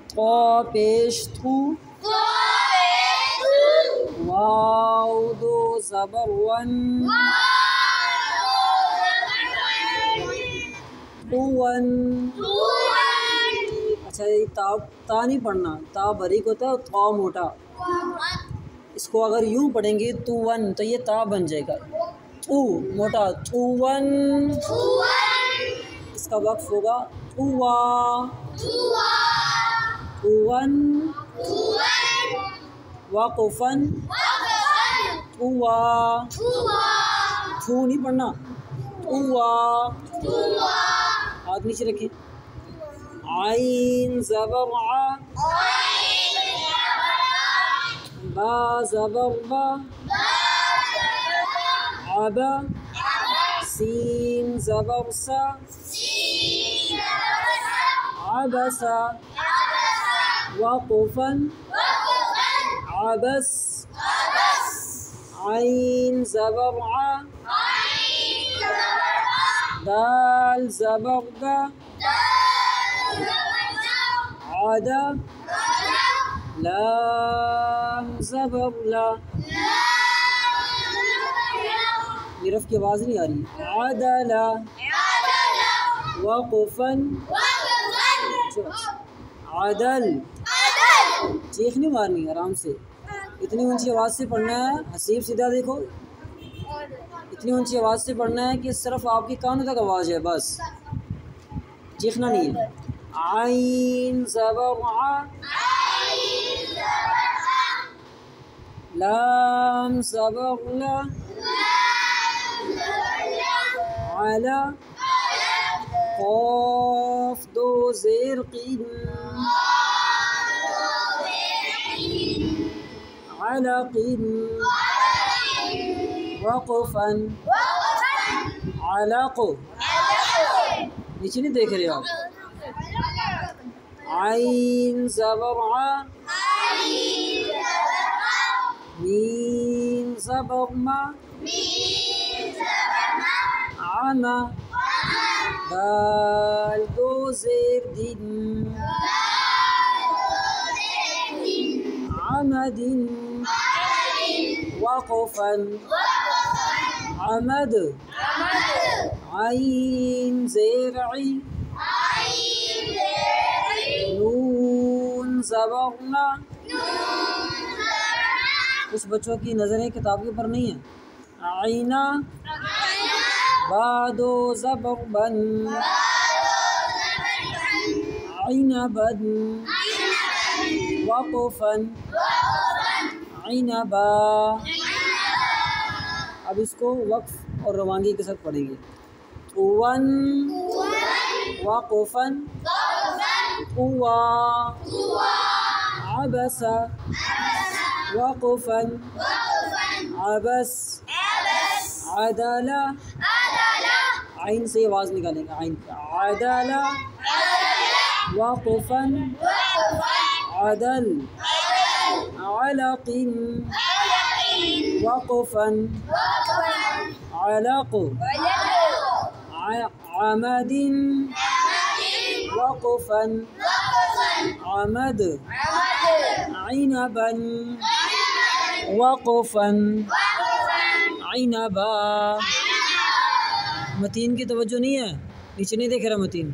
तो पेश थू, वाव दो ज़बर वन, वन। अच्छा ये ता नहीं पढ़ना, ता बारीक होता है, तो मोटा। इसको अगर यूं पढ़ेंगे तू वन तो ये ता बन जाएगा, तू मोटा, तू वन। इसका वक्फ होगा तुवा, तुवन, वाकुफन, तुवा। थू नहीं पढ़ना, तुवा। हाथ नीचे रखें। आइन ज़बर आ, बा ज़बर बा, अबा, सीन ज़बर सा, अबसा, वक़ुफ़न, अबस। आइन ज़बर आ, दाल ज़बर दा, आदा, लाम ज़बर ला। ये रफ़ की आवाज़ नहीं आ रही। आदला, वक़ुफ़न, आदल। चीख नहीं मारनी, आराम से। इतनी ऊंची आवाज़ से पढ़ना है। हसीब सीधा देखो, इतनी ऊंची आवाज़ से पढ़ना है कि सिर्फ आपकी कानों तक आवाज़ है, बस चीखना नहीं है। आइन ज़बर आ, लाम ज़बर ला, अला, क़ाफ दो ज़ेर क़ीन, अलक़ीन, वक़फ़न, अलक़। नीचे नहीं देख रहे आप। आइन ज़बर आ, मीम ज़बर मा, आमा, दाल दो ज़ेर दिन, आमदिन, वक़फ़न, अमद। आइन ज़ेर ई, नून ज़बर ना। कुछ बच्चों की नज़रें किताब के ऊपर नहीं है। आइना, बादो ज़बर बन, आइना बन, वक़फ़न, आइना बा। अब इसको वक्फ और रवानगी के साथ पढ़ेंगे। तुवन, वक़फ़न, तुवा, अबसा, वक़फ़न, अबस, अदला। आइन से आवाज़ निकालेंगे, आइन, अदला, वक़फ़न, अदल, अलक़िन, वक़फ़न, अलक़, अमदिन, वक़फ़न, अमद, इनबन, वक़फ़न, इनबा। मतीन की तवज्जो नहीं है, नीचे नहीं देख रहा मतीन।